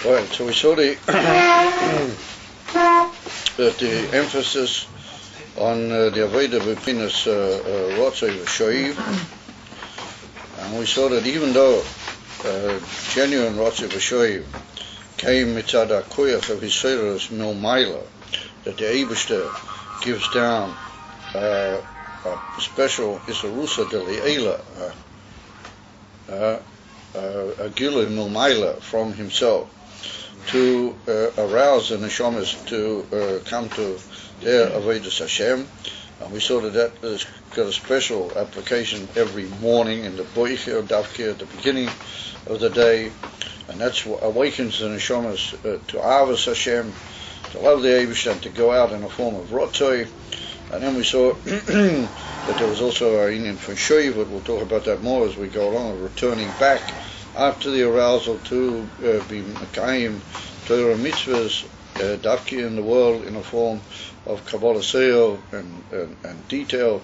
Right, so we saw the emphasis on the Avodah B'Pinas Rotzei V'Shoiv, and we saw that even though genuine Rotzei V'Shoiv came mitzad HaKoyach of Yisrael's Milmaila, that the Eibishter gives down a special Isarusa de Li'ela, a Gilui Milmaila from himself, to arouse the neshamas to come to their Avodas Hashem. And we saw that has got a special application every morning in the Boicher Davke at the beginning of the day, and that's what awakens the neshamas to Avos Hashem, to love the Eibush, and to go out in a form of Rotzoi. And then we saw that there was also a Indian for Shoiv, but we'll talk about that more as we go along, of returning back after the arousal to be Mekayim Torah mitzvahs, Davki in the world in a form of Kabbalah Seo and detail,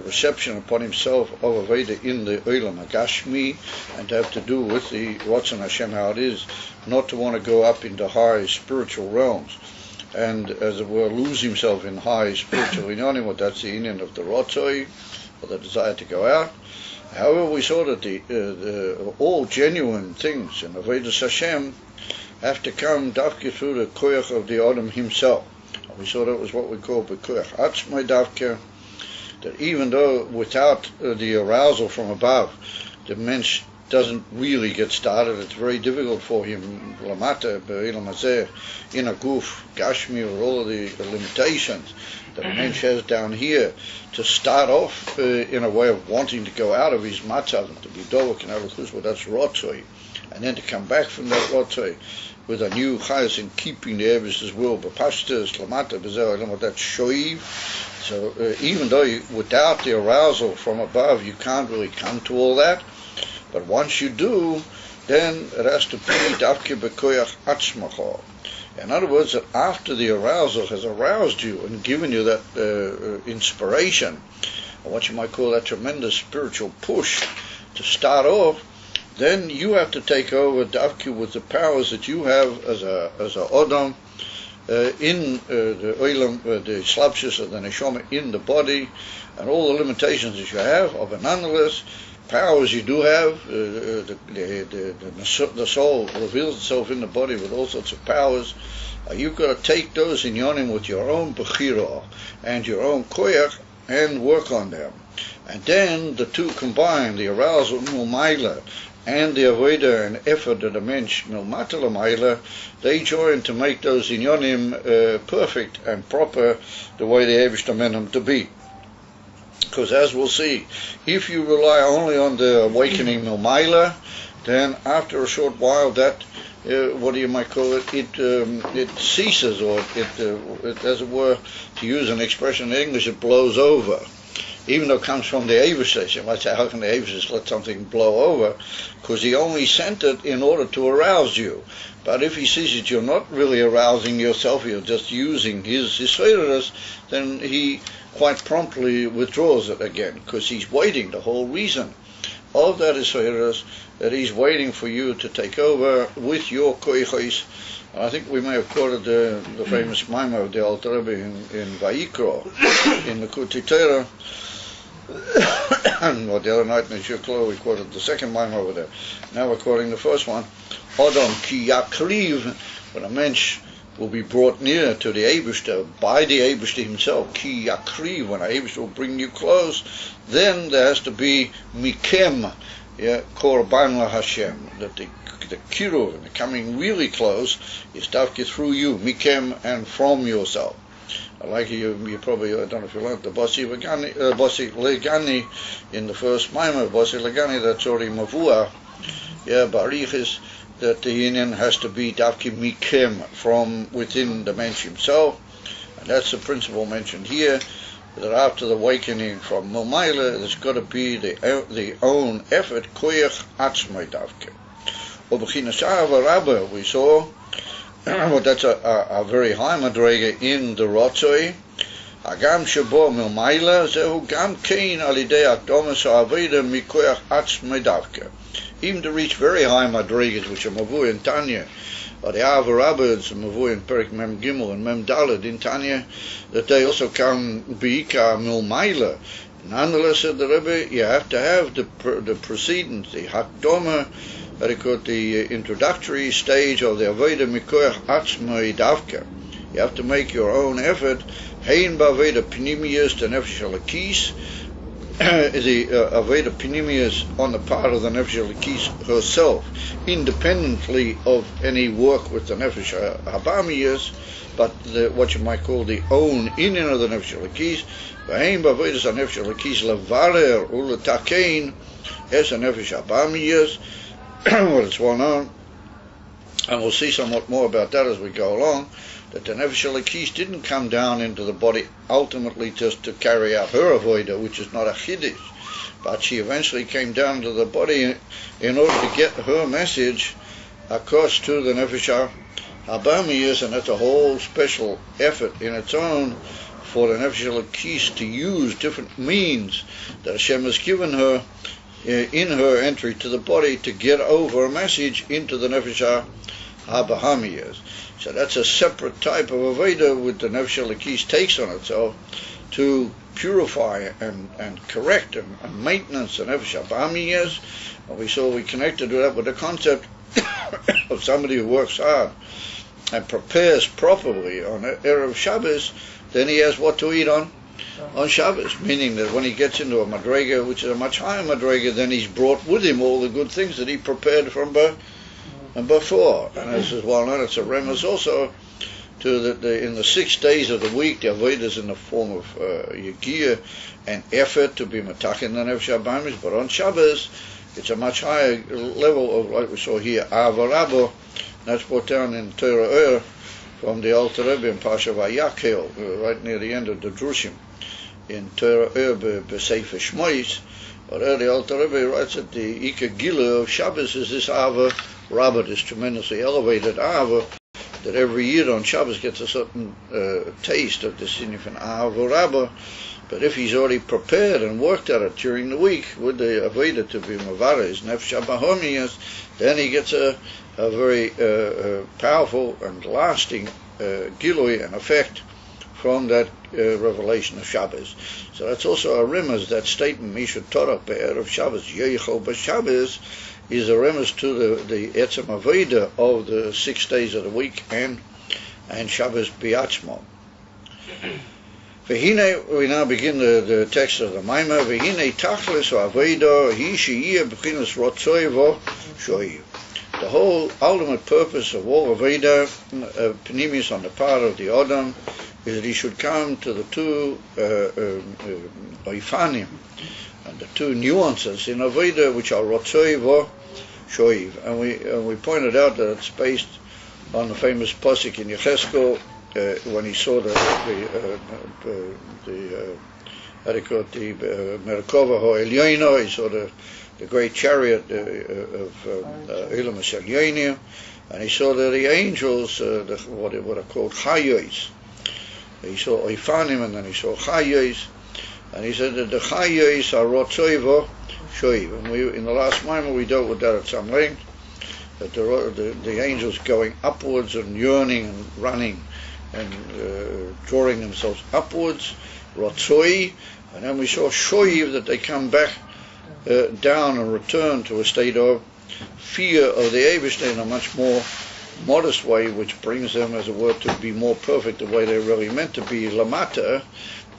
reception upon himself of Aveda in the Olam HaGashmi, and to have to do with the Ratzon Hashem, how it is not to want to go up into high spiritual realms, and as it were lose himself in high spiritual inyanim. What that's the union of the Rotzoi, or the desire to go out. However, we saw that the all genuine things in Avodas Hashem have to come dafke through the koyach of the Adam himself. And we saw that was what we call b'koyach atzmai dafke, that even though without the arousal from above, the mensch doesn't really get started. It's very difficult for him lamata be'ilam hazeh in a guf gashmi, with all of the limitations that a mensch has down here, to start off in a way of wanting to go out of his matzav and to be dovek and aluchus, well, that's rotzoi, and then to come back from that rotzoi with a new chayas in keeping the Eibish's will, b'pashtas lamata b'zeh olam, that's shoiv. So even though without the arousal from above you can't really come to all that, but once you do, then it has to be dafke b'koyach atzmacho. In other words, that after the arousal has aroused you and given you that inspiration, or what you might call that tremendous spiritual push to start off, then you have to take over dafke with the powers that you have as a odom in the olam, the slapshus of the neshama in the body, and all the limitations that you have of an nonetheless powers you do have. The soul reveals itself in the body with all sorts of powers. You've got to take those in yonim with your own bechira and your own koyach and work on them. And then the two combined, the arousal milmaila and the avodah and effort of the mensch milmata l'maila, they join to make those in yonim perfect and proper the way the Eibishter meant them to be. Because as we'll see, if you rely only on the awakening milmaila, then after a short while that, what you might call it, it ceases, or it, as it were, to use an expression in English, it blows over. Even though it comes from the Eibush, you might say, how can the Eibush let something blow over? Because he only sent it in order to arouse you. But if he sees that you're not really arousing yourself, you're just using his Yisraelis, then he quite promptly withdraws it again, because he's waiting. The whole reason of that Yisraelis, that he's waiting for you to take over with your koichos. I think we may have quoted the famous Maimah of the Alter Rebbe in Vayikra, in the Kuti Torah. Well, the other night in the Shukla we quoted the second Maimah over there. Now we're quoting the first one. Adam ki yakriv, when a mensch will be brought near to the Eibishter by the Eibishter himself. Ki yakriv, when the Eibishter will bring you close, then there has to be mikem, korban la Hashem, that the kiruv, and the coming really close, is dafke through you, mikem, and from yourself. Like you probably, I don't know if you learned the Basi Legani in the first Maimah, Basi Legani, that's already Mavua, Barichis, that the union has to be dafke mikem, from within the mensch himself. And that's the principle mentioned here, that after the awakening from Milmaila, there's got to be the own effort, koyach atzmai dafke. We saw, well, that's a very high madrega in the Rotzoi, הגם שבו מלמעלה זהו גם כן על ידי הקדומס העבודה מכוח עצמי דווקא. Even to reach very high madrigas, which are Mavui and Tanya, or the Avarabbas, Mavui and Perik Mem Gimel and Mem Daled in Tanya, that they also come Beika Milmaila. Nonetheless, said the Rebbe, you have to have the precedence, the Hakdoma, the introductory stage of the Aveda Mikoach Atzmai Davka. You have to make your own effort. Hein Baveda Pinimius, the Nefesh Alakis, the Aveda Pinimius on the part of the Nefesh Alakis herself, independently of any work with the Nefesh Habamiyas, but what you might call the own union of the Nefesh Alakis. V'hein b'avodas ha-nefesh alakis levarer u'letakein es ha-nefesh habamiyas, what is well known, and we'll see somewhat more about that as we go along, that the nefesh alakis didn't come down into the body ultimately just to carry out her avodah, which is not a chiddush, but she eventually came down to the body in order to get her message across to the nefesh habamiyas, and that's a whole special effort in its own for the Nefesh Alakis to use different means that Hashem has given her in her entry to the body to get over a message into the Nefesh HaBahamiyas. So that's a separate type of Aveda which the Nefesh Alakis takes on itself to purify and correct and maintenance the Nefesh HaBahamiyas. And we connected that with the concept of somebody who works hard and prepares properly on Erev Shabbos. Then he has what to eat on Shabbos, meaning that when he gets into a madrega, which is a much higher madrega, then he's brought with him all the good things that he prepared from before. And as is well known, it's a remez also to in the 6 days of the week, the avodah is in the form of yagiyah and effort to be matachin the nefesh habamis, but on Shabbos, it's a much higher level of, like we saw here, avarabo. That's brought down in Torah from the Alter Rebbe in Pasha Vayakhel, right near the end of the Drushim, in Torah B'Sefer Shmois. But the Alter Rebbe writes that the Ika Gila of Shabbos is this Ava Rabbah, this tremendously elevated Ava, that every year on Shabbos gets a certain taste of the significant Ava Rabbah. But if he's already prepared and worked at it during the week with the Aveda to be Mavara, his Nefesh HaBahamiyas, then he gets a very powerful and lasting gilui and effect from that revelation of Shabbos. So that's also a remez, that statement, Misha Torah Be'erev Shabbos, Yeichol B'Shabbos, is a remez to the Etzem Aveda of the 6 days of the week and Shabbos B'Atzmo. V'hine, we now begin the text of the Maimah. V'hine tachlis ha'aveda hi she'iyeh b'chinas rotzoi vo shoiv. The whole ultimate purpose of all Aveda, Pnimius on the part of the Adam, is that he should come to the two Oifanim, and the two nuances in Aveda, which are rotzoi vo shoiv. And we pointed out that it's based on the famous pasuk in Yecheskel, when he saw the Merkava Ha'Elyono, he saw the great chariot of Elam Ha'Elyono, and he saw that the angels, what are called Chayos. He saw Oifanim, and then he saw Chayos, and he said that the Chayos are Rotzoi vo Shoiv. And in the last moment we dealt with that at some length, that the angels going upwards and yearning and running and drawing themselves upwards, Rotzoi, and then we saw Shoiv, that they come back down and return to a state of fear of the Eibishter in a much more modest way, which brings them, as it were, to be more perfect the way they're really meant to be, Lamata.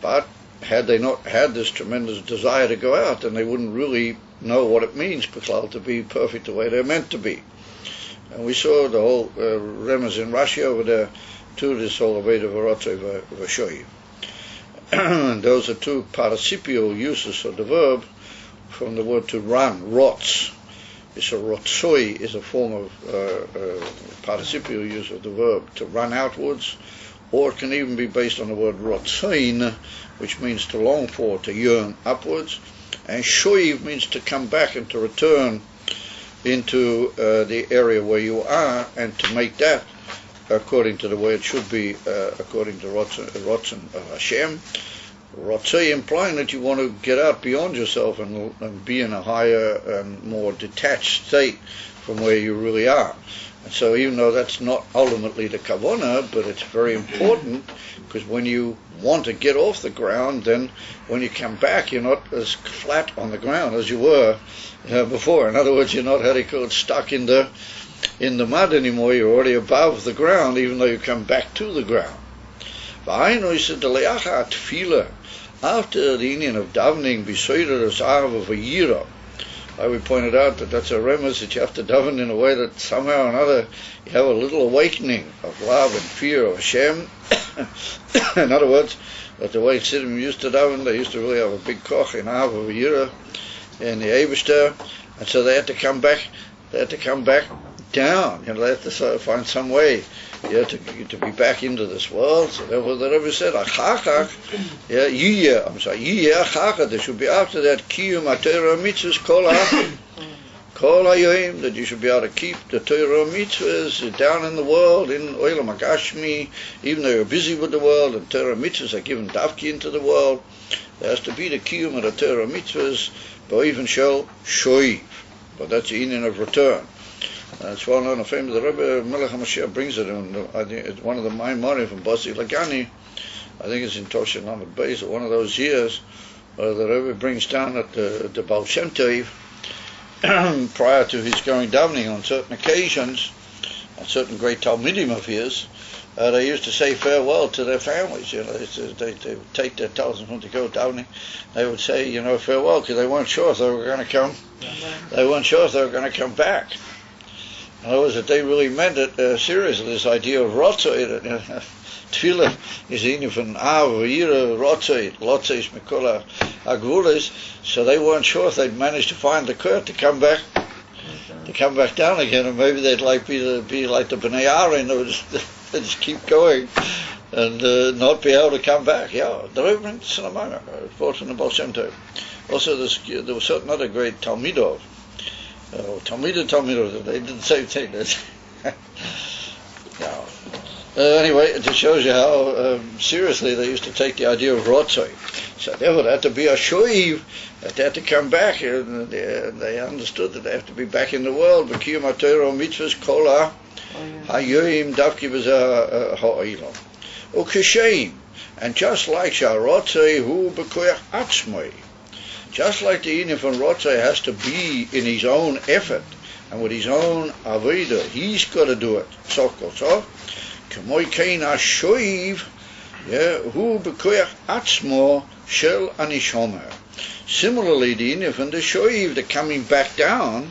But had they not had this tremendous desire to go out, then they wouldn't really know what it means, Bechlal, to be perfect the way they're meant to be. And we saw the whole remez in Rashi over there to this whole Aveda V'Rotzoi V'Shoiv. And those are two participial uses of the verb from the word to run, rotz. So rotzoi is a form of participial use of the verb to run outwards, or it can even be based on the word rotzoin, which means to long for, to yearn upwards, and shoiv means to come back and to return into the area where you are, and to make that according to the way it should be, according to Rotzen of Hashem. Rotzei implying that you want to get out beyond yourself and be in a higher and more detached state from where you really are. And so even though that's not ultimately the kavanah, but it's very important, because when you want to get off the ground, then when you come back, you're not as flat on the ground as you were before. In other words, you're not, stuck in the mud anymore. You're already above the ground, even though you come back to the ground. After the Indian of davening, we pointed out that that's a remez that you have to daven in a way that somehow or another you have a little awakening of love and fear of Hashem. In other words, that the way Siddim used to daven, they used to really have a big koch in Av of Yira in the Eibishter, and so they had to come back. They had to come back down. They had to sort of find some way, to be back into this world. So therefore the Rebbe said, achachach, achachach, there should be after that, kiyum ha-Torah mitzvahs kol hayoim, that you should be able to keep the Torah mitzvahs down in the world, in Olam HaGashmi, even though you're busy with the world, and Torah mitzvahs are given dafki into the world. There has to be the kiyum of the Torah mitzvahs, even shel shoiv, but that's the Indian of return. It's well known, the famous the Rebbe Melech HaMashiach brings it in. I think it's one of the Maimorim from Basi Lagani. I think it's in Toshin Lamed Beis, one of those years where the Rebbe brings down that the Baal Shem Tov, prior to his going davening on certain occasions, on certain great Talmidim of his, they used to say farewell to their families. They would take their talisman to go davening. They would say, farewell, because they weren't sure if they were going to come. They weren't sure if they were going to come back. In other words, that they really meant it seriously, this idea of rotzoi, tefillah is in from Av, Yira, rotzoi, lotzeis, mikola, agvulis, so they weren't sure if they'd managed to find the kurt to come back down again, and maybe they'd be like the Bnei Aaron, they just keep going and not be able to come back. Yeah, the Rebbe brings this in a moment, brought from the Baal Shem Tov. Also, there was certain other great Talmidov, Talmidov, they did the same thing. Anyway, it just shows you how seriously they used to take the idea of rotzoi. So therefore, there had to be a shoiv, that they had to come back, and they understood that they have to be back in the world. B'kiyum ha-Torah mitzvahs kol ha-yoyim davki b'zeh ha'olam. Uk'sheim, and just like sha'rotzoi hu b'koyach atzmoi, just like the Indian from Rotzai has to be in his own effort and with his own avodah, he's got to do it. K'moi kein ha-shoiv, hu b'koyach atzmo shel anishoma. Similarly, the Indian from the shoiv, the coming back down,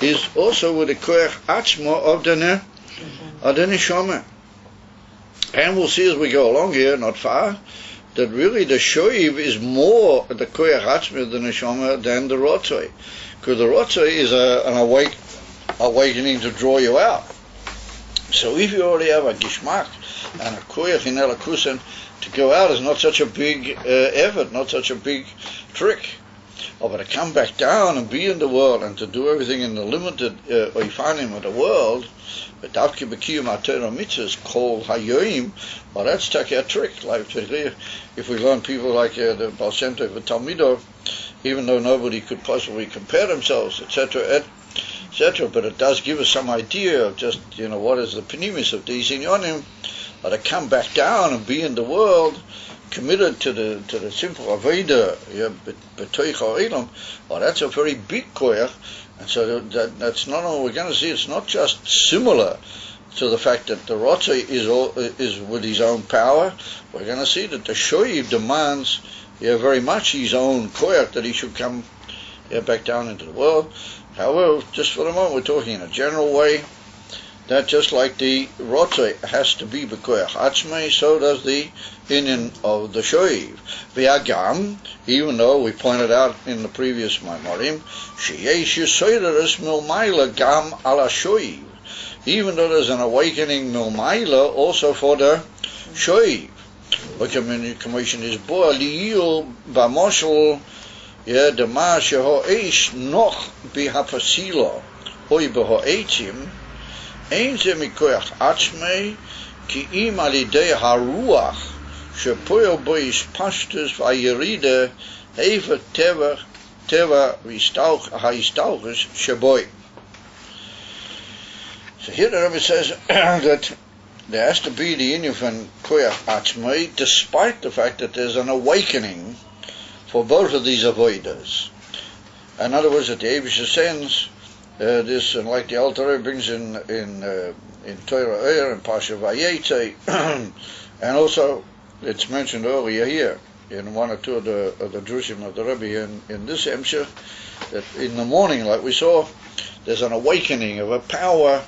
is also with the koyach atzmo of the neshama. And we'll see as we go along here, not far, that really the shoiv is more the koyach atzmi of the neshama than the rotzoi, because the rotzoi is an awakening to draw you out. So if you already have a gishmak and a koyach in elakusim, to go out is not such a big effort, not such a big trick. But to come back down and be in the world and to do everything in the limited oifanim of the world, dafki b'kiyum ha-Torah mitzvahs kol hayoim, well, that's a trick. Like if we learn people like the Baal Shem Tov and Talmidov, even though nobody could possibly compare themselves, etc., etc., but it does give us some idea of just what is the pnimis of these inyonim, to come back down and be in the world, committed to the simple avodah, b'toich ha'olam. Well, that's a very big koyach, and so that's not all we're going to see. It's not just similar to the fact that the rotzei is with his own power. We're going to see that the shoiv demands very much his own koyach, that he should come back down into the world. However, just for the moment, we're talking in a general way, that just like the rotzei has to be b'koyach atzmei, so does the inyan of the shoiv. V'agam, even though we pointed out in the previous Maimorim, sheyesh yisoideres milmaila gam ala shoiv, even though there's an awakening milmaila also for the shoiv. The commission is bo liyil b'moshel dema sheho eish noch b'hapasilo oi b'ho eitzim. אין זה מכוח עצמי, כי אם על ידי הרוח שפועל בו ישפשטוס והירידה, איפה טבע ההסתלקות שבוי. So here the Rebbe says that there has to be the union from koyach atzmai, despite the fact that there's an awakening for both of these avoiders. In other words, that the Eibusha sends this, and like the Alter Rebbe brings in Torah Eir and Pasha Vayetze, and also it's mentioned earlier here in one or two of the drushim of the Rebbe in this Hemshech, that in the morning, like we saw, there's an awakening of a power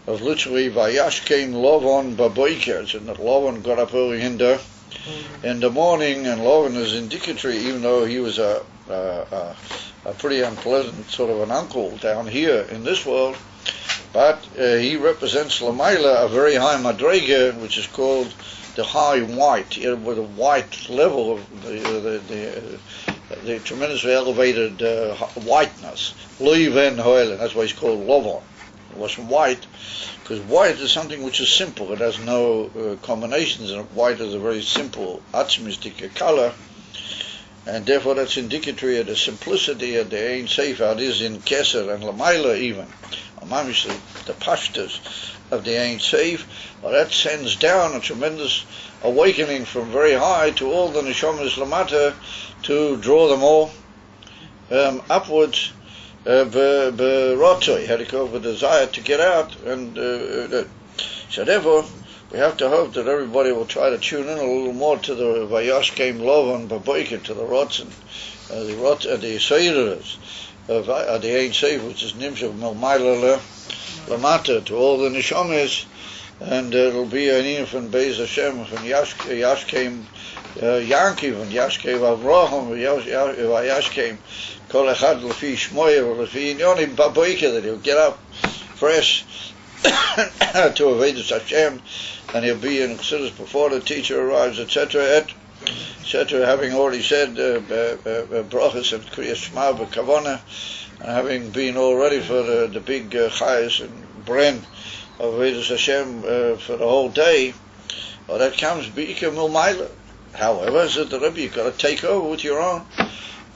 of literally Vayashkem Lovon Baboiker, and that Lovon got up early in the morning, and Lovon is indicatory, even though he was a pretty unpleasant sort of an uncle down here in this world, but he represents Lamaila, a very high Madrega, which is called the high white, with a white level of the tremendously elevated whiteness. Loiven Hoelen, that's why he's called Lovon. It wasn't white, because white is something which is simple. It has no combinations, and white is a very simple atzmistic color, and therefore that's indicatory of the simplicity of the Ein Sefer. It is in Keser and Lamaila even. Amamish, the pashtas of the Ein Sefer, well, that sends down a tremendous awakening from very high to all the Neshamas Lamata, to draw them all upwards, Berotzoi, had to go with a desire to get out, and so therefore we have to hope that everybody will try to tune in a little more to the Vayashkem Lovon Baboiker, to the Rotzen, the Seiras of the Ein Sefer, which is Nimshach Milmaila Lamata, to all the Neshamas, and it'll be an infant Beis Hashem from Yashkem Yankiv and Yashkem Avraham and Yashkem Kol Echad Lefi Shmoyer Lefi Inyonim Baboiker, that he'll get up fresh to Avedus Hashem, and he'll be in Chassidus before the teacher arrives, etc., etc., having already said brachas and kriyas shema b'kavana, and having been all ready for the big chayas and bren of Avedus Hashem for the whole day. Well, that comes b'ikar milmaila. However, said the Rebbe, you've got to take over with your own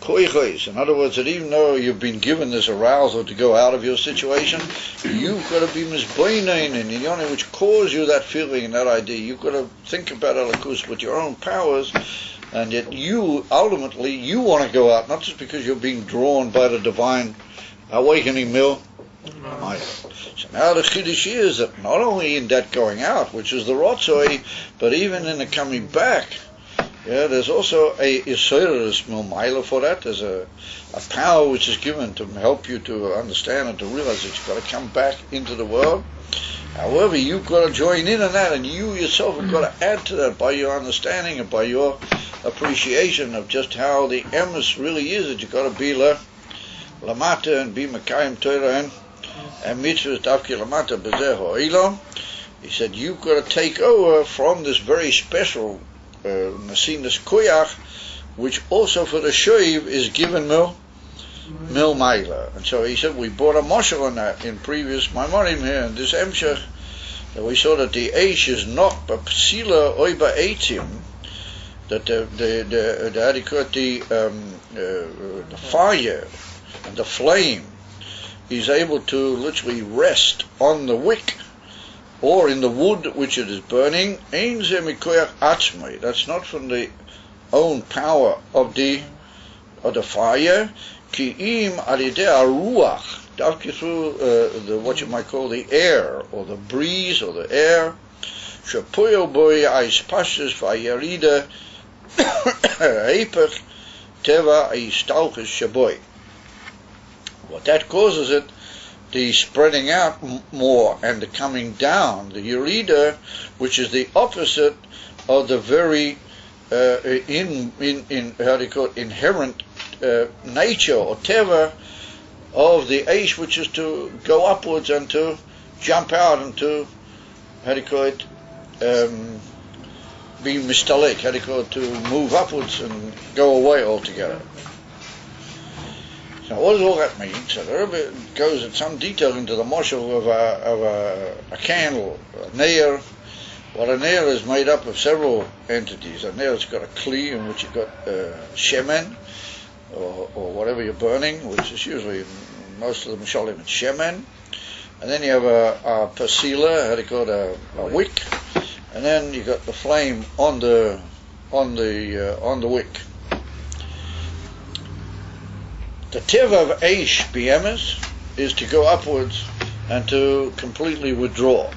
koiches. In other words, that even though you've been given this arousal to go out of your situation, you've got to be misbeinain in Inyoni, which cause you that feeling and that idea. You've got to think about Alakus with your own powers, and yet you, ultimately, you want to go out, not just because you're being drawn by the divine awakening mill. So now the Chiddush is that not only in that going out, which is the Rotzoi, but even in the coming back, there's also a Yisraelis Milmaila for that. There's a power which is given to help you to understand and to realize that you've got to come back into the world. However, you've got to join in on that, and you yourself have got to add to that by your understanding and by your appreciation of just how the emes really is, that you've got to be Lamata and be Mekayim Torah and mitzvahs Davki Lamata B'zeh Ha'ilom. He said, you've got to take over from this very special Nasinas Koyach, which also for the Shoiv is given Mil Maila. And so he said, we brought a mashal on that in previous Maimorim here in this Hemshech, that we saw that the Eish is not B'psila Oiba Eitim, that the fire and the flame is able to literally rest on the wick or in the wood which it is burning. Ein ze mikoyach atzmai. That's not from the own power of the fire. Ki im alidei haruach, davki through the what you might call the air or the breeze or the air. Shepoyel boy aispashis vayarida heipach teva aistalchus shaboy. What that causes it, the spreading out more and the coming down, the Yerida, which is the opposite of the very inherent nature or teva of the Eish, which is to go upwards and to jump out and to be mistalek, to move upwards and go away altogether. So what does all that mean? So the Rebbe goes in some detail into the mashal of a candle, a nair. Well, a nair is made up of several entities. A nair's got a kli in which you've got shemen, or whatever you're burning, which is usually, most of the mashalim, it's shemen. And then you have a pasila, how do you call it, a wick. And then you got the flame on the wick. The teva of eish b'emes is to go upwards and to completely withdraw,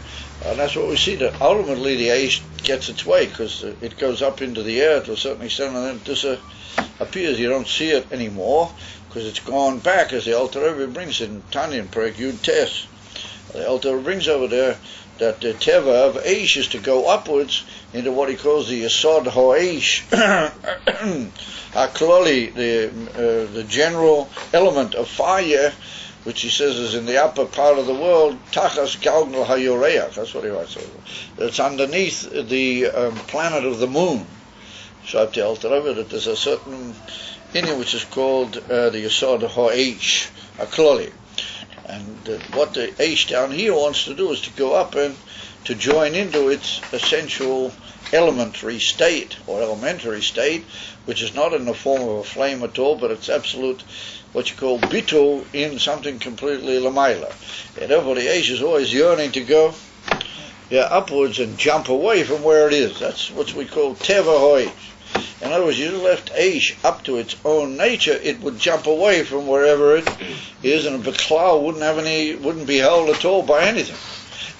and that's what we see. That ultimately the eish gets its way because it goes up into the air to a certain extent, and then it disappears. You don't see it anymore because it's gone back, as the Alter Rebbe brings in Tanya Perek Yud Tes. The Alter Rebbe brings over there that the teva of eish is to go upwards into what he calls the yesod ha'eish, hakloli, the general element of fire, which he says is in the upper part of the world, tachas galgal hayoreach. That's what he writes. It's underneath the planet of the moon. So up the Alter Rebbe that there's a certain inyan which is called the yesod ha'eish, hakloli. And what the eish down here wants to do is to go up and to join into its essential elementary state, or elementary state, which is not in the form of a flame at all, but it's absolute, what you call bitul, in something completely lamaila. And therefore the eish is always yearning to go upwards and jump away from where it is. That's what we call teva ha'eish. In other words, you left eish up to its own nature, it would jump away from wherever it is, and the cloud wouldn't be held at all by anything.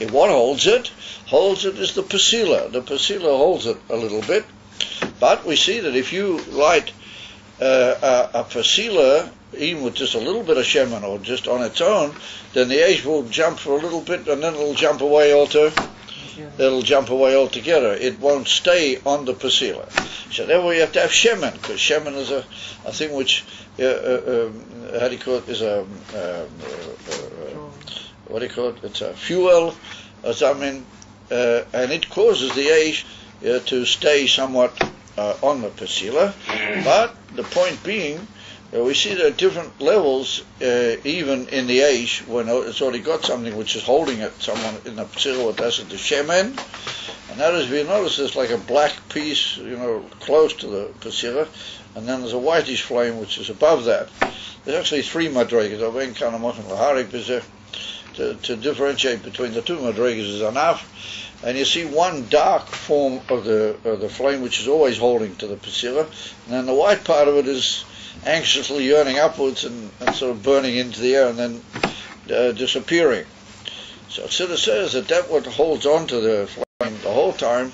If what holds it is the pasila. The pasila holds it a little bit, but we see that if you light a pasila, even with just a little bit of shemen or just on its own, then the eish will jump for a little bit, and then it'll jump away altogether. It won't stay on the pasila. So therefore you have to have shemen, because shemen is a thing which, how do you call it, is what do you call it? It's a fuel, or something, and it causes the eish to stay somewhat on the pasila. But the point being, we see there are different levels, even in the eish, when it's already got something which is holding it, someone in the pasila, that's the shemen. And that is, we notice there's like a black piece, close to the pasila, and then there's a whitish flame which is above that. There's actually three madregas. To differentiate between the two madregas is enough. And you see one dark form of the flame which is always holding to the pasila, and then the white part of it is anxiously yearning upwards and sort of burning into the air and then disappearing. So Chassidus says that what holds on to the flame the whole time,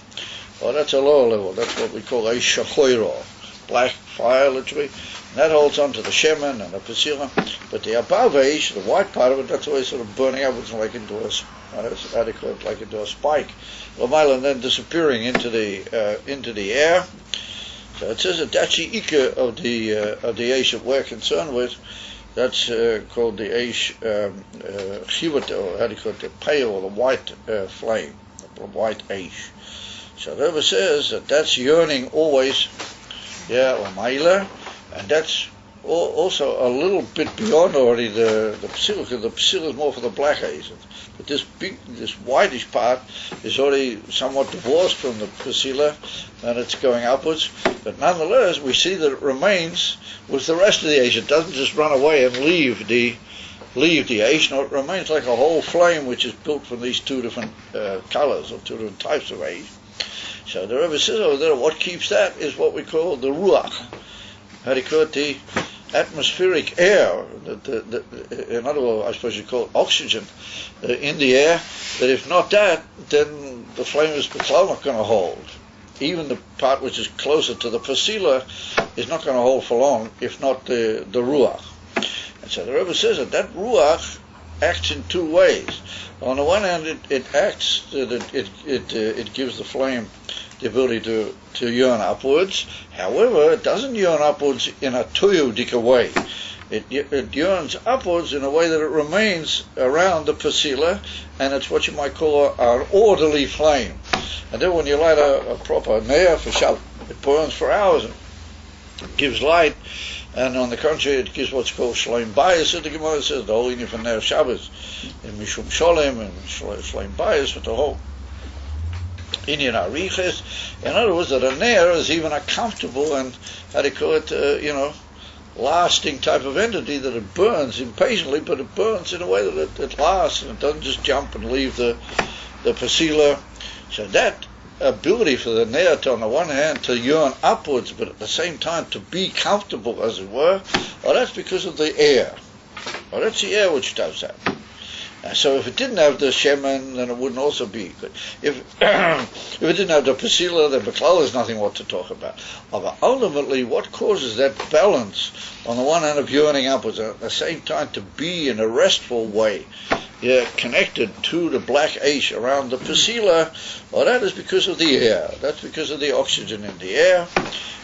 well, that's a lower level. That's what we call eish shachoiro, black fire, literally. And that holds on to the shemen and the pasila. But the above eish, the white part of it, that's always sort of burning upwards like into a spike, and then disappearing into the air. So it says that that's the ikka of the eish that we're concerned with. That's called the eish chivat, or how do you call it, the pale, or the white flame, the white eish. So the Rebbe says that that's yearning always, or maila, and that's also a little bit beyond already the pasila, because the pasila is more for the black eish. But this whitish part is already somewhat divorced from the pasila, and it's going upwards. But nonetheless, we see that it remains with the rest of the eish. It doesn't just run away and leave the eish. No, it remains like a whole flame which is built from these two different colors, or two different types of eish. So the Rebbe says over there, what keeps that is what we call the ruach. How do you call it? The atmospheric air, in other words, I suppose you call it oxygen, in the air, that if not that, then the flame is not going to hold. Even the part which is closer to the pasila is not going to hold for long, if not the ruach. And so the Rebbe says that ruach acts in two ways. On the one hand, it acts that it gives the flame the ability to yearn upwards. However, it doesn't yearn upwards in a tuyudika way. It yearns upwards in a way that it remains around the pasila, and it's what you might call an orderly flame. And then when you light a proper neir for Shabbat, it burns for hours and gives light, And on the contrary, it gives what's called Shloim Bayis. So the Gemara says the whole Inyan for Ner Shabbos, and Mishum Sholem, and Shloim Bayis, with the whole Inyan Ariches. In other words, that a Ner is even a comfortable and, how do you call it, lasting type of entity, that it burns impatiently, but it burns in a way that it lasts, and it doesn't just jump and leave the pasila. So that ability for the Ner to, on the one hand, to yearn upwards, but at the same time to be comfortable, as it were, that's because of the air. That's the air which does that. So if it didn't have the shemen, then it wouldn't also be. But if it didn't have the pasila, then Beklal is nothing what to talk about. But ultimately, what causes that balance, on the one hand of yearning upwards, and at the same time to be in a restful way, connected to the black ash around the pasila, that is because of the air. That's because of the oxygen in the air.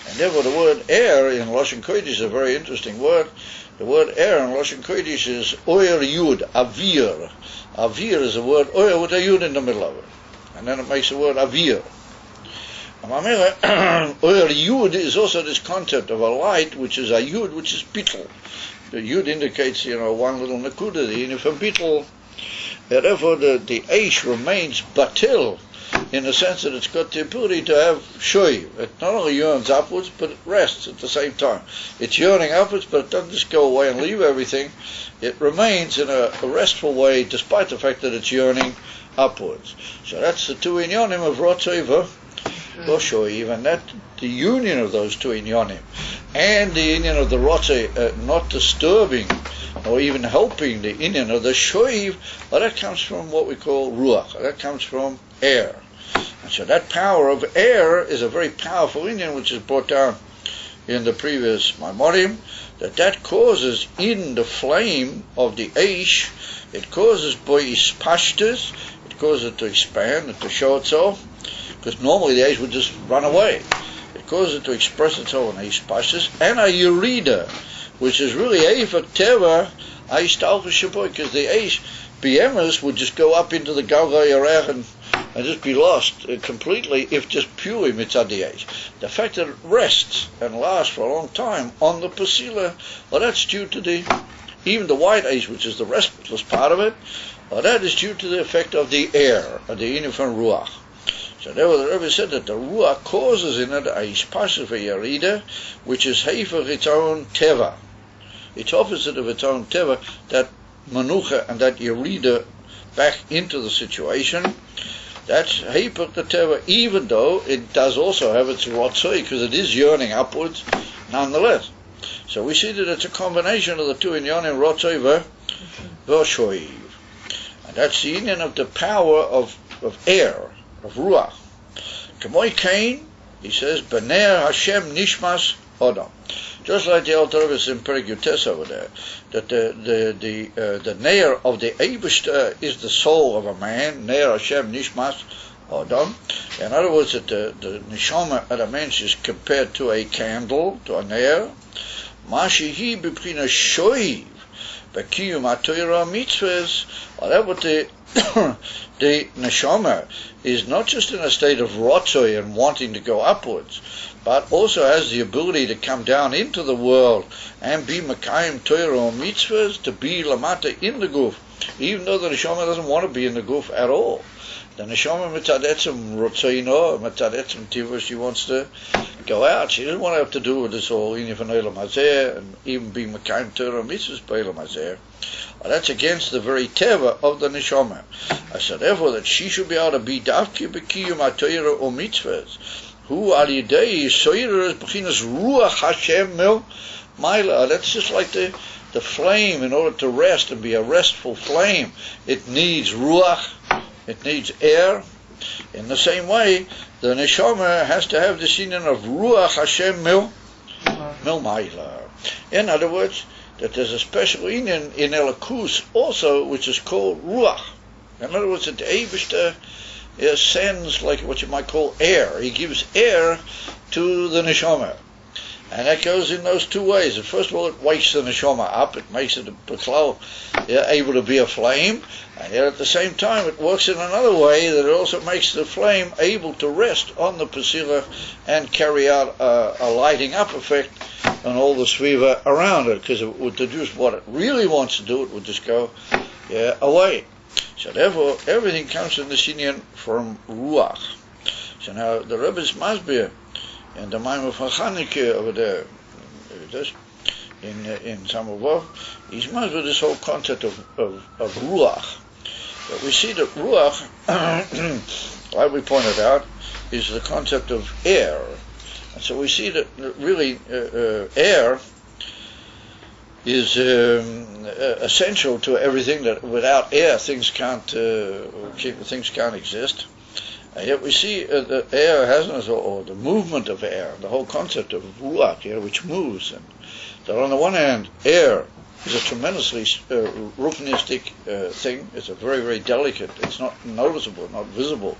And therefore the word air in Lashon Kodesh is a very interesting word. The word air in Lashon Kodesh is oyer yud, avir. Avir is a word oyer with a yud in the middle of it. And then it makes the word avir. Oyer yud is also this concept of a light, which is a yud, which is bittul. The yud indicates, one little nakuda, the inyan from bittul. Therefore the ash remains batil, in the sense that it's got the ability to have shoiv. It not only yearns upwards, but it rests at the same time. It's yearning upwards, but it doesn't just go away and leave everything. It remains in a restful way, despite the fact that it's yearning upwards. So that's the two inyanim of rotzeva or shoiv, and that the union of those two inyanim, and the inyan of the rotze not disturbing or even helping the inyan of the shoiv, that comes from what we call ruach. That comes from air. And so that power of air is a very powerful inyan, which is brought down in the previous Maimorim, that causes in the flame of the ash, it causes bois pashtas, it causes it to expand and to show itself, because normally the ash would just run away. It causes it to express itself in ash pashtas, and a urida, which is really a for teva, aish talcha shaboy, because the ash BMers would just go up into the Galga Yarech and just be lost completely if just purely mitzad the ash. The fact that it rests and lasts for a long time on the pasila, that's due to even the white ash, which is the restless part of it, that is due to the effect of the air, of the inyan from ruach. So therefore the Rebbe said that the ruach causes in it a ishpasha for yarida, which is heifach its own teva. It's opposite of its own teva, that manucha and that yerida back into the situation. That's heipach the teva, even though it does also have its rotzoi, because it is yearning upwards nonetheless. So we see that it's a combination of the two inyanim, rotzoi v'shoiv. And that's the inyan of the power of air, of ruach. K'moi kain, he says, b'ner Hashem nishmas odom. Just like the Alter Rebbe in Perek Yutes over there, that the Neir of the Eibishter is the soul of a man, Neir Hashem Nishmas Adam. In other words, that the Neshama of a man is compared to a candle, to a Neir. Mashihi b'prina shoiv, b'kiyum ha'torah mitzvahs. That what the Neshama is not just in a state of rotzoi and wanting to go upwards, but also has the ability to come down into the world and be Makayim Torah or mitzvahs, to be Lamata in the guf, even though the Neshama doesn't want to be in the guf at all. The Neshama mitzad etzem rotzeino, mitzad etzem tiva, she wants to go out. She doesn't want to have to do with this whole inyan from Eilam Hazeh and even be Makayim Torah or mitzvahs by Eilam Hazeh. That's against the very teva of the Neshama. I said therefore that she should be able to be davki b'kiyum ha'torah or mitzvahs, who al yidei soirer b'chinas ruach Hashem mil maila. That's just like the flame. In order to rest and be a restful flame, it needs ruach, it needs air. In the same way, the neshama has to have the inyan of ruach Hashem mil maila. In other words, that there's a special inyan in Elokus also, which is called ruach. In other words, that the Eibishter sends like what you might call air. He gives air to the neshama, and that goes in those two ways. First of all, it wakes the neshama up. It makes it able to be a flame, and yet at the same time it works in another way, that it also makes the flame able to rest on the pasila and carry out a lighting up effect and all the sviva around it, because it would do what it really wants to do, it would just go away. So therefore, everything comes in the Sinyan from Ruach. So now the Rebbe's Masbir and the Maimon of Chanukah over there, in Samavov, he's Masbir this whole concept of Ruach. But we see that Ruach, like we pointed out, is the concept of air. And so we see that really air is essential to everything. That without air, things can't exist. And yet we see that air has, or the movement of air, the whole concept of ruach, which moves. And that on the one hand, air is a tremendously ruchnistic thing. It's a very, very delicate. It's not noticeable, not visible.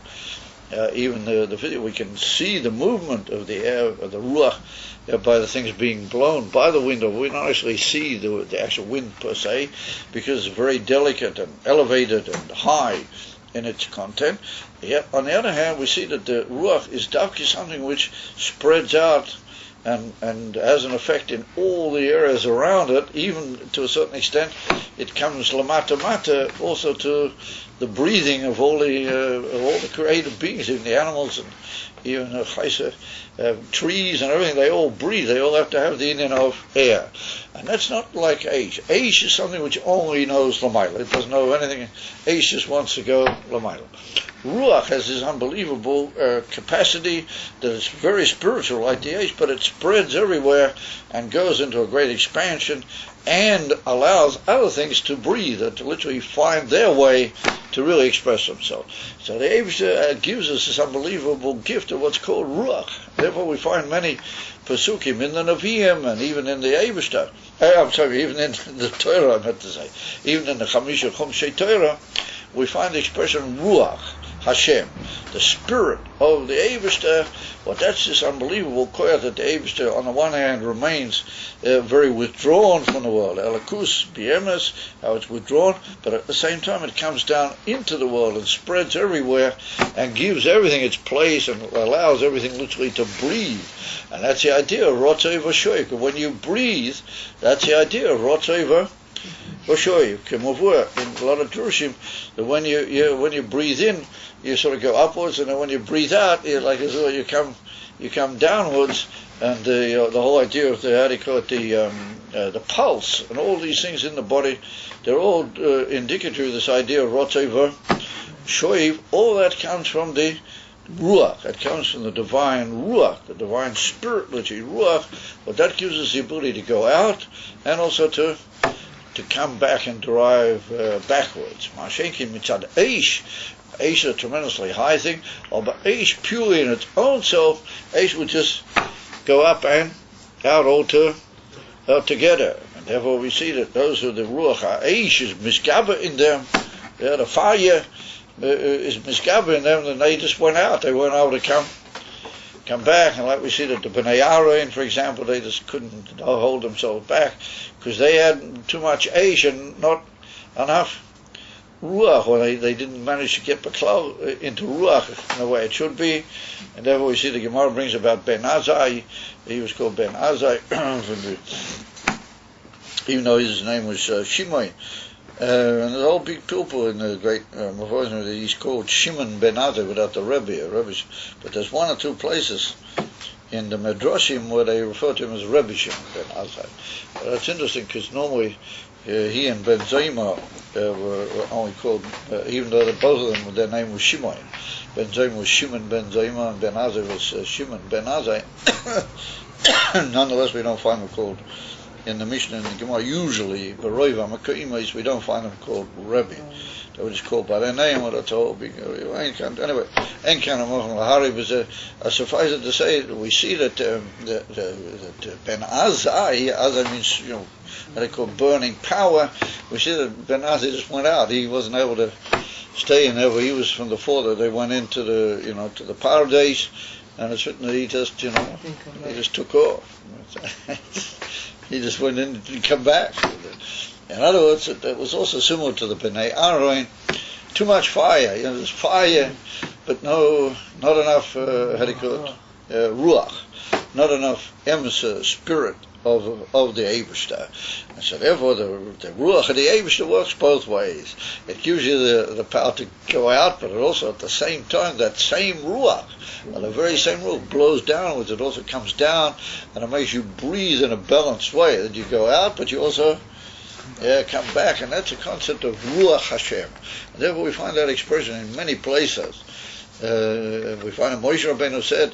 Even the video, we can see the movement of the air, of the ruach, by the things being blown by the wind. We don't actually see the actual wind per se, because it's very delicate and elevated and high in its content. Yet, on the other hand, we see that the ruach is darkly something which spreads out and has an effect in all the areas around it. Even to a certain extent, it comes lamata mata also to the breathing of all the creative beings, even the animals and even trees and everything. They all breathe. They all have to have the union of air, and that's not like Aish. Aish is something which only knows Lamaila. It doesn't know anything. Aish just wants to go Lamaila. Ruach has this unbelievable capacity that is very spiritual, like the Aish, but it spreads everywhere and goes into a great expansion and allows other things to breathe and to literally find their way to really express themselves. So the Eibishter gives us this unbelievable gift of what's called Ruach. Therefore we find many Pesukim in the Nevi'im and even in the Eibishter. Even in the Torah, I meant to say. Even in the Chamisha Chumshei Torah, we find the expression Ruach Hashem, the spirit of the Eibishter. Well, that's this unbelievable koyach that the Eibishter, on the one hand, remains very withdrawn from the world, Elakus, Biemes, how it's withdrawn, but at the same time it comes down into the world and spreads everywhere and gives everything its place and allows everything literally to breathe. And that's the idea of Rotzei V'Shoik. When you breathe, that's the idea of Rotzei V'Shoik. K'mavur, in a lot of Drushim, that when you breathe in, you sort of go upwards, and then when you breathe out, like as though you come downwards, and the whole idea of the pulse and all these things in the body, they're all indicative of this idea of Rotzei V'Shoiv. All that comes from the Ruach. It comes from the divine Ruach, the divine spirit, literally Ruach. But that gives us the ability to go out and also to come back and derive backwards. Mashenkin mitzad Eish. Eish is a tremendously high thing, but Eish purely in its own self, Eish would just go up and out all together. And therefore we see that those who the Ruach Eish is misgaba in them, the fire is misgaba in them, and they just went out. They weren't able to come back. And like we see that the Bnei Aaron, for example, they just couldn't hold themselves back because they had too much Eish and not enough Ruach, or they didn't manage to get Baklal into Ruach in the way it should be. And therefore we see the Gemara brings about Ben Azai. He was called Ben Azai, even though his name was Shimon. And there's all big people in the great Mavosim that he's called Shimon Ben Azai without the Rebbe. But there's one or two places in the Medrashim where they refer to him as Rebbe Shimon Ben Azai. That's interesting because normally he and Ben Zoma were only called, even though both of them, their name was Shimon. Ben Zoma was Shimon Ben Zoma, and Ben Azai was Shimon Ben Azai. Nonetheless, we don't find them called in the Mishnah and the Gemara. Usually, Baroiva Makaimas, we don't find them called Rebbe. They were just called by their name, or that's all big. Anyway, Enkan Lahari was suffice it to say that we see that Ben Azai, Azai means, what they call burning power. We see that Ben Azai just went out. He wasn't able to stay in there where he was from the father. They went into the, to the paradise, and it's written that he just, he just took off. He just went in and didn't come back. In other words, it was also similar to the Bnei Aaron. Too much fire. There's fire, but not enough, ruach. Not enough emes, spirit of the Eibishter. And so therefore the Ruach of the Eibishter works both ways. It gives you the power to go out, but it also at the same time, that same Ruach, the very same Ruach blows downwards, it also comes down, and it makes you breathe in a balanced way, that you go out, but you also come back, and that's a concept of Ruach Hashem. And therefore we find that expression in many places. We find Moshe Rabbeinu said,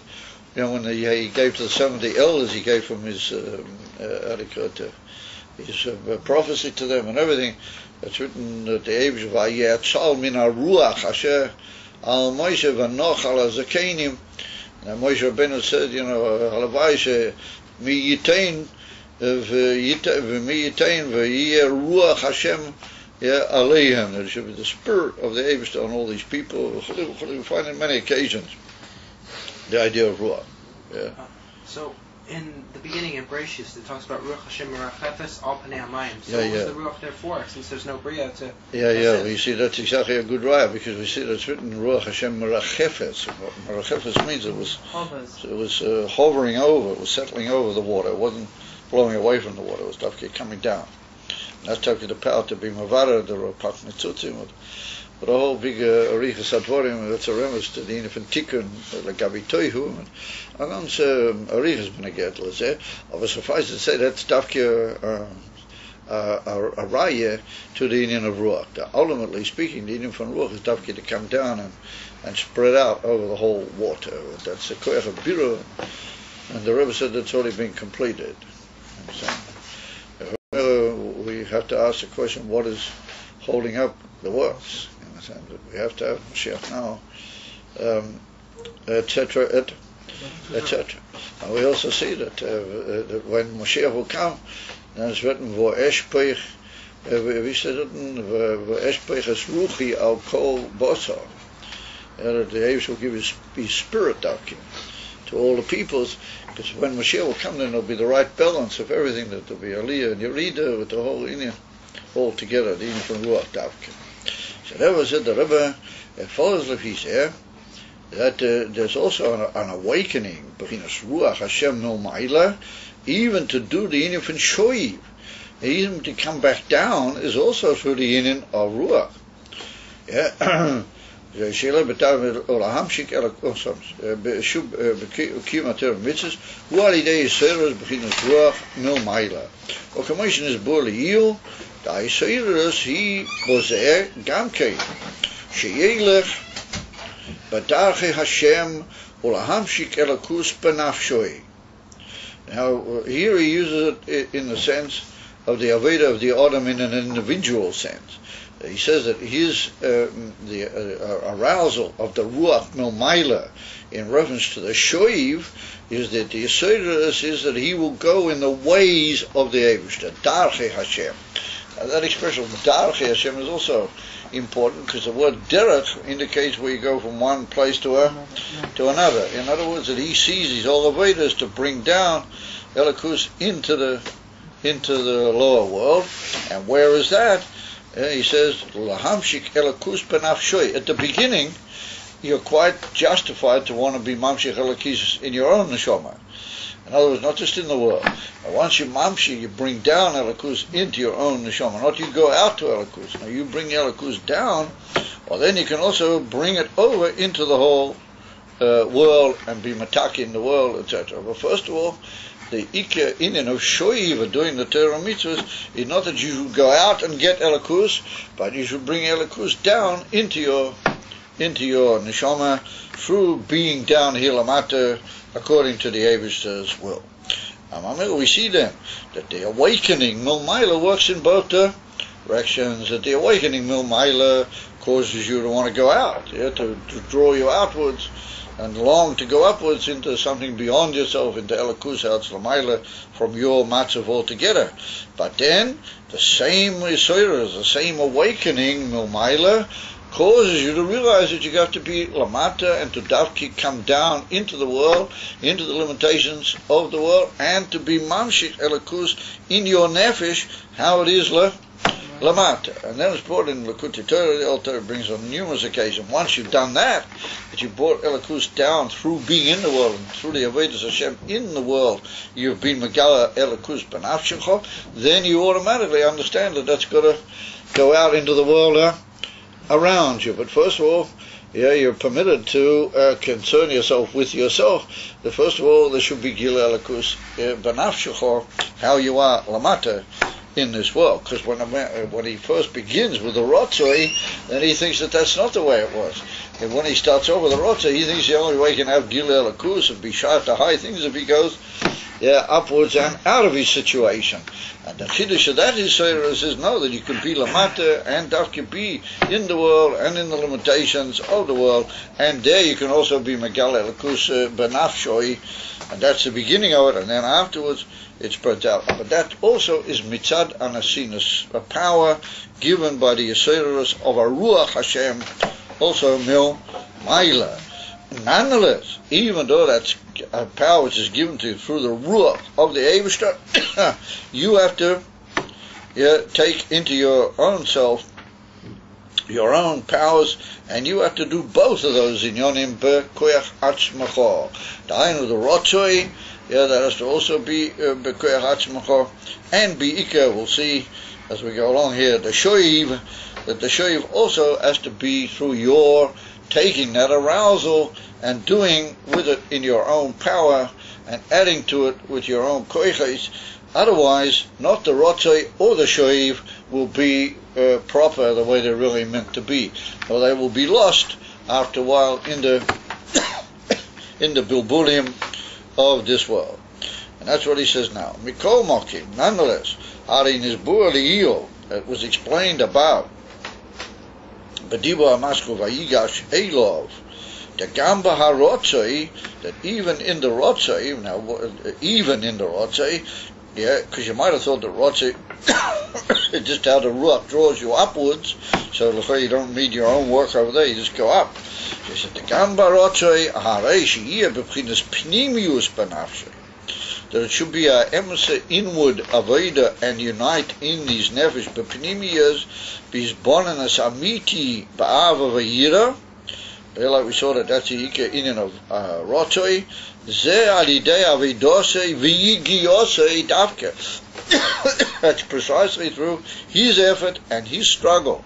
when he gave to the 70 elders, he gave from his prophecy to them and everything. It's written that the Eibush Vayetzal min haruach asher al Moshe v'noch al hazakenim. And Moshe Rabbeinu said, halavai she mi yitain v'mi yitain v'yeh ruach Hashem aleihem. There should be the spirit of the Eibush on all these people. We find in many occasions the idea of Ruach. So, in the beginning in Bereshis, it talks about Ruach Hashem Merachefes al Panei Hamayim. So what was the Ruach there for, since there's no Bria to... we see that's exactly a good raya, because we see that's written Ruach Hashem Merachefes. Merachefes means it was hovering over, it was settling over the water. It wasn't blowing away from the water, it was definitely coming down. And that's talking the power to be Mavara, the Rapat Mitzutzim, but a whole big Arichas Advarim, that's a remez to the Inif and Tikkun, Lagabi Toihu, and Anon's Arichas Beneget, let's say, of a suffice to say that's Dafki a raya to the Indian of Ruach. Ultimately speaking, the Indian from Ruach is Dafki to come down and spread out over the whole water. That's a Koyach of Biru, and the Rebbe said that's already been completed. We have to ask the question, what is holding up the works? We have to have Mashiach now, etc., etc. And we also see that when Mashiach will come, then it's written, "V'eshpeich," we said it, "V'eshpeich es ruchi al kol basar." That the Eibush will give his spirit to all the peoples, because when Mashiach will come, then there'll be the right balance of everything. That there'll be Aliyah and Yerida with the whole Indian all together, the Indian from Ruach Davkin. So that was it. The Rebbe follows Lefi's here that there's also an awakening, Bechinas Ruach Hashem no Ma'ila, even to do the Indian from Shoiv, even to come back down is also through the Indian of Ruach. Sheila betav olahamshik elakosom beshub bekimater mitzvos hu alidei yiseres bechinas ruach mil ma'ila. O commission is borliil da yiseres he bozer gamkein sheyelech badarche Hashem olahamshik elakus benafshoi. Now here he uses it in the sense of the Aveda of the Adam in an individual sense. He says that his the arousal of the Ruach Milmaila in reference to the Shoiv is that the Yisodus is that he will go in the ways of the Eibush, the Darche Hashem. That expression Darche Hashem is also important because the word Derech indicates where you go from one place to another. In other words, that he sees these all the Vedas to bring down Elikus into the lower world. And where is that? He says, Lahamshik Elakus benafshoi. At the beginning, you're quite justified to want to be Mamshik Elakis in your own neshama. In other words, not just in the world. But once you Mamshik, you bring down Elakus into your own neshama. Not you go out to Elakus. Now you bring Elakus down, or then you can also bring it over into the whole world and be Mataki in the world, etc. But first of all, the Ikka Indian of Shoiv doing the Torah mitzvahs is not that you should go out and get Elikus, but you should bring Elikus down into your neshama through being down here lamata according to the Eibush's will. We see then that the awakening Milmaila works in both directions. That the awakening Milmaila causes you to want to go out, to draw you outwards and long to go upwards into something beyond yourself, into Elikus Lamaila, from your matzav altogether. But then, the same Yisodus, the same awakening, Milmaila, causes you to realize that you have to be Lamata and to Davki come down into the world, into the limitations of the world, and to be Mamshik Elikus in your Nefesh, how it is lamata. And then it's brought in Likutei Torah. The Old Torah brings on numerous occasions. Once you've done that you brought Elokus down through being in the world, and through the Avodas Hashem in the world, you've been Megala Elokus B'nafshecha, then you automatically understand that that's got to go out into the world around you. But first of all, you're permitted to concern yourself with yourself. But first of all, there should be Gil Elokus B'nafshecha, how you are lamata in this world. Because when he first begins with the Rotzoi, then he thinks that that's not the way it was. And when he starts over the Rotzoi, he thinks the only way he can have Gil Elokus and be shy to high things if he goes upwards and out of his situation. And the Chiddush of that is says no, that you can be lamata and dafke be in the world and in the limitations of the world, and there you can also be Megal Elokus B'nafshoi, and that's the beginning of it, and then afterwards it's spreads out. But that also is mitzad anasinus, a power given by the Yesodus of a Ruach Hashem, also mil Maila. Nonetheless, even though that's a power which is given to you through the Ruach of the Eivishter, you have to take into your own self your own powers, and you have to do both of those in Yonim Bekoyach Atzmacha. Dainu the Rotzoi, that has to also be Bekoyach Atzmacha, and Be'ika, we'll see as we go along here, the Shoiv, that the Shoiv also has to be through your taking that arousal and doing with it in your own power and adding to it with your own koiches. Otherwise, not the Rotzoi or the Shoiv will be proper the way they're really meant to be, or they will be lost after a while in the in the bilbulim of this world. And that's what he says now. Mikol Mokim, nonetheless, Harin is Bu'ali'il, it was explained about B'dibo HaMashku Vayigash Elov, the Gamba HaRotzoi, that even in the Rotzoi, because you might have thought the Rotzoi just how the Ruach draws you upwards, so you don't need your own work over there, you just go up. So he said, the Gamba Rotzoi Harei She'iyah B'chinas Pnimius B'nafshei, that it should be a emissary inward avoda and unite in these nefesh b'pnimiyas b'izbonanas amiti ba'ava v'yira. Like we saw that's the ikar inyan of Rotzoi. Ze alidei avidosei v'yigiyosei davke. That's precisely through his effort and his struggle.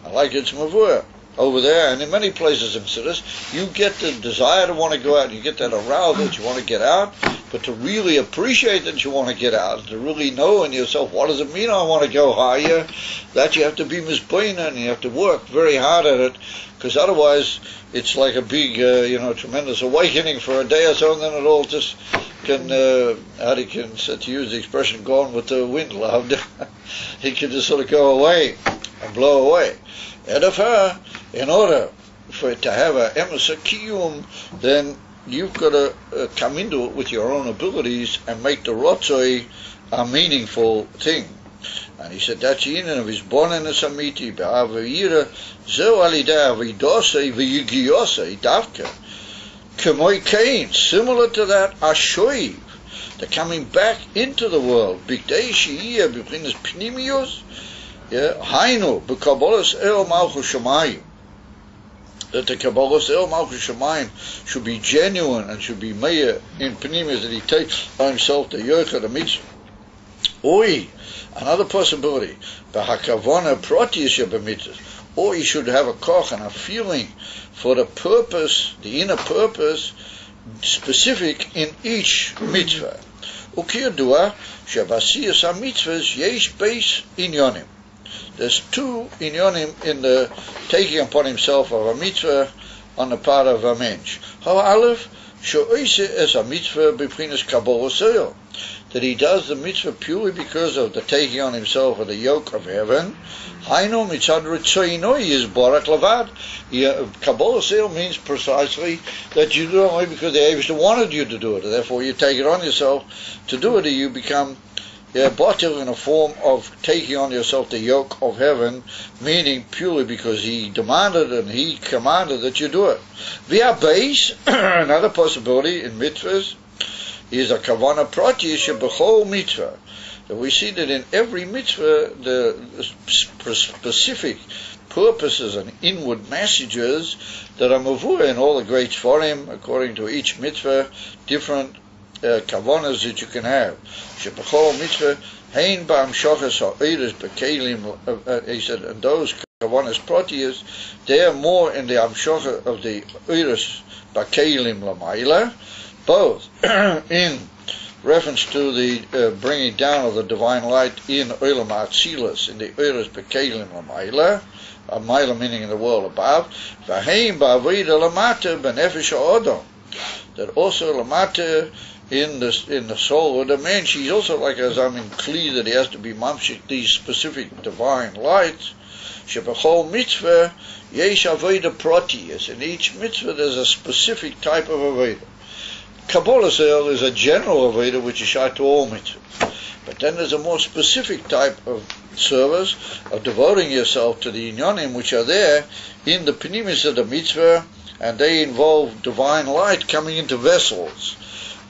I like it's mavur over there, and in many places in Siddur, you get the desire to want to go out, you get that arousal that you want to get out, but to really appreciate that you want to get out, to really know in yourself, what does it mean I want to go higher, that you have to be mispoina, and you have to work very hard at it, because otherwise it's like a big, tremendous awakening for a day or so, and then it all just can, to use the expression, gone with the wind, loved. It can just sort of go away and blow away. And if in order for it to have a emissary kiyum, then you've got to come into it with your own abilities and make the Rotzoi a meaningful thing. And he said that's the inyan of his bonenes amiti be'avayira zeu alidei avidosei v'yigiyosei davka k'moi kain, similar to that ashoiv, the coming back into the world b'kdei she'iyah b'chinas pnimius. Hainu b'kabbalas el malchus shamayim, that the kabbalas el malchus shamayim should be genuine and should be meir in pnimius, that he takes on himself the yochad the mitzvah. Oi, another possibility, b'hakavona protius b'mitzvah, or he should have a koch and a feeling for the purpose, the inner purpose, specific in each mitzvah. Ukiyadua shabasiyas ha-mitzvahs yesh beis inyonim. There's two inyonim in the taking upon himself of a mitzvah on the part of a mensch. Ha'alef she'oise es a mitzvah b'pchinas kabbalas el, that he does the mitzvah purely because of the taking on himself of the yoke of heaven. Hainu mitzad ritzoino yizborak levad. Kabbalas el means precisely that you do it only because the Eivishter wanted you to do it, and therefore you take it on yourself to do it, and you become batil in a form of taking on yourself the yoke of heaven, meaning purely because he demanded and he commanded that you do it. Via base, another possibility in mitzvahs is a kavana prati shebechol mitzvah, that we see that in every mitzvah the specific purposes and inward messages that are mavur in all the great Sforim, according to each mitzvah, different kavanas that you can have. Shebechol mitzvah hein ba'amshachas ha'oiris bekelim. He said, and those kavanas pratias, they are more in the amshacha of the oiris bekelim lamayla, both in reference to the bringing down of the divine light in Olam HaAtzilus, in the oiris bekelim lamayla, Maila meaning in the world above, Vaheim ba'avida lamata b'nefesh ha'odom, that also lamata in the soul of the man, she's also like a zamin kli, that he has to be mamshik these specific divine lights. Shebechol mitzvah yesh avoda protiyas, in each mitzvah there's a specific type of avoda. Kabbalah Sel is a general avoda which is shot to all mitzvahs. But then there's a more specific type of service, of devoting yourself to the inyanim which are there in the pnimis of the mitzvah, and they involve divine light coming into vessels.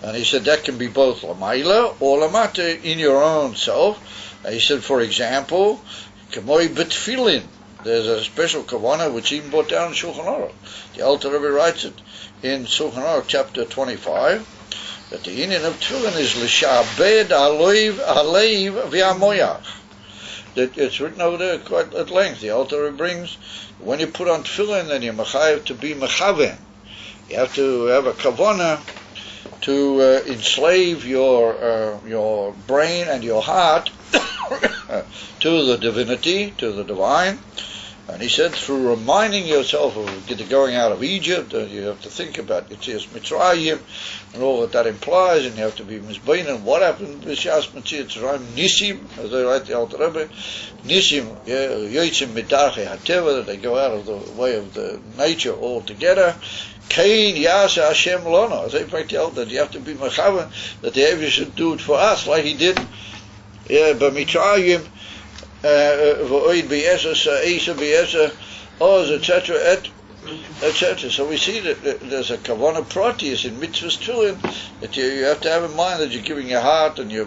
And he said that can be both lamaila or lamata in your own self. And he said, for example, kamoi betfilin, there's a special kavanah which he brought down in Shulchan Aruch. The Alter Rebbe writes it in Shulchan Aruch chapter 25. That the union of tefillin is l'shabed aleiv v'amoyach. That it's written over there quite at length. The Alter brings, when you put on tefillin, then you're mechayev to be mechaven. You have to have a kavanah to enslave your brain and your heart to the divinity, to the divine. And he said, through reminding yourself of the going out of Egypt, you have to think about Yetzias Mitzrayim and all that implies, and you have to be Mizbein, and what happened with Yetzias Mitzrayim, Nisim, as they write the Alter Rebbe, Nisim, Yotzim Midarchei HaTeva, that they go out of the way of the nature altogether. Kain Yasa Hashem Lono, as they write the Alter, that you have to be Mechavan, that the Eivor should do it for us, like he did by Mitzrayim, V'oid b'yesa, Sa'isa b'yesa, Oz, etc., etc. So we see that there's a kavanah pratius in mitzvahs tefillin, that you have to have in mind that you're giving your heart and your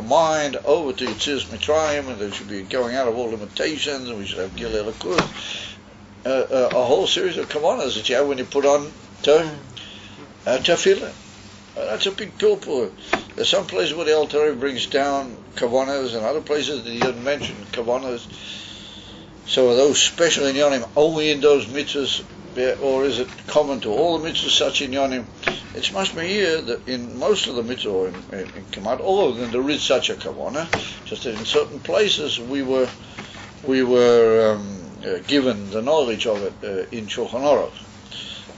mind over to Yetzias Mitzrayim, and there should be going out of all limitations, and we should have Gilei Lakus, a whole series of kavanahs that you have when you put on tefillin. That's a big pilpul. There's some places where the Alter Rebbe brings down kavanahs, and other places that he doesn't mention kavanahs. So are those special inyanim only in those mitzvahs, or is it common to all the mitzvahs such inyanim? It's must be here that in most of the mitzvahs, or in Kamat, all of them, there is such a kavanah, just that in certain places we were given the knowledge of it in Shulchan Aruch.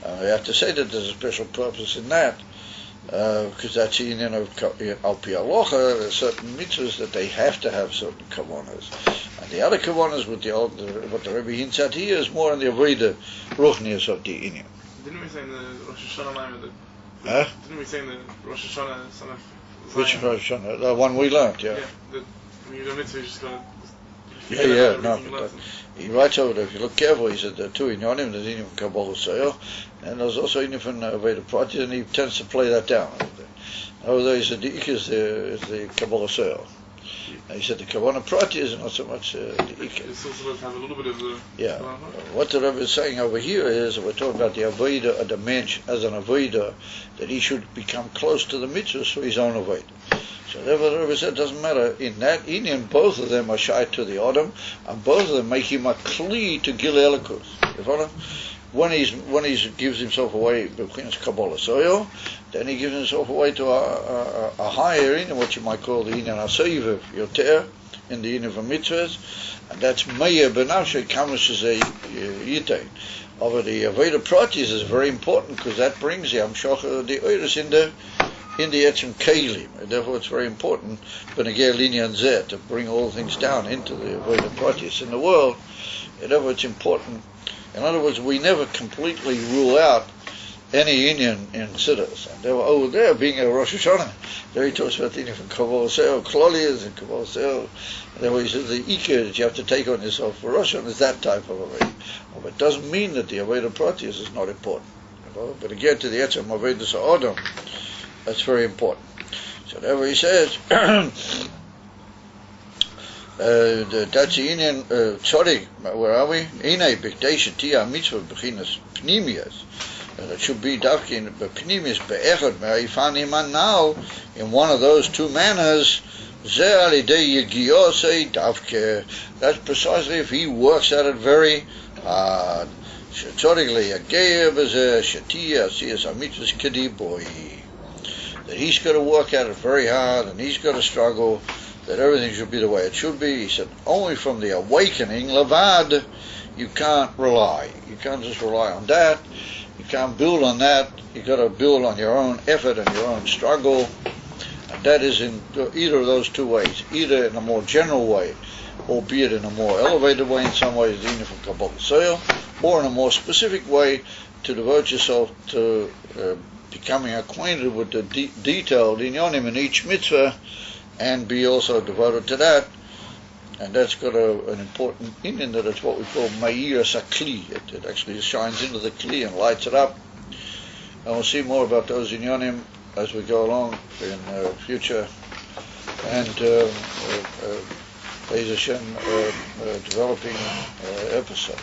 I have to say that there's a special purpose in that. Because that's the union of Al Pi Halacha, there are certain mitzvahs that they have to have certain kavanas. And the other kavanas, what the Rebbe hints at here, is more in the avodah ruchnius of the union. Didn't we say in the Rosh Hashanah Didn't we say in the Rosh Hashanah son of Zion? Which Rosh Hashanah? The one we learned, yeah. When you do mitzvah, you just go. He writes over there, if you look careful, he said there are two inyanim, there's inyan from Kabbalah Seyel, and there's also inyan from Veda Prati, and he tends to play that down. Over there he said the Ik is the Kabbalah Seyel. And he said the Kavanah Prati is not so much the Ik. It's also supposed to have a little bit of the... Yeah. What the Rebbe is saying over here is, we're talking about the Avodah of the mensch as an Avodah, that he should become close to the mitzvahs for his own Avodah. So therefore the Rebbe said, it doesn't matter, in that Indian, both of them are shy to the Adam, and both of them make him a kli to Gilei Lakus. You follow? When he gives himself away between his Kabbalah Soil, then he gives himself away to a higher Indian, what you might call the Indian HaSeiv Yoter, in the Indian of mitzvahs, and that's Meir Benavshe Kamash is a Yitain. Over the Veda Pratis is very important, because that brings the Amshocha, the Oiris in the Etzim Kalim, and therefore it's very important B'negei Linyan Zeh to bring all things down into the Veda Pratis in the world, and therefore it's important. In other words, we never completely rule out any Indian in Siddur. And they were over there, being a Rosh Hashanah, there he talks about the Indian from Kabbalah Seyel, Klolias and Kabbalah Seyel, and therefore he says the Ikar that you have to take on yourself for Rosh Hashanah is that type of Avodah. But it doesn't mean that the Avodah Pratis is not important. But again, to the Etzem Avodah Sa'odom, that's very important. So therefore he says, That's the Indian Tzodik. Where are we? Ine Bikdesha Tia Mitzvah Bechinas Pnimias. It should be Davkin Pnimias Be'echad Me'ifaniman now in one of those two manners. That's precisely if he works at it very hard. That he's got to work at it very hard and he's got to struggle, that everything should be the way it should be. He said, only from the awakening, Levad, you can't rely. You can't just rely on that. You can't build on that. You've got to build on your own effort and your own struggle. And that is in either of those two ways, either in a more general way, albeit in a more elevated way in some ways, even from Kabbalah Soil, or in a more specific way to devote yourself to becoming acquainted with the detailed inyonim in each mitzvah and be also devoted to that. And that's got an important Indian that it's what we call Ma'ir Sakli. It actually shines into the Kli and lights it up. And we'll see more about those inyonim as we go along in future and Be'ez Hashem developing episode.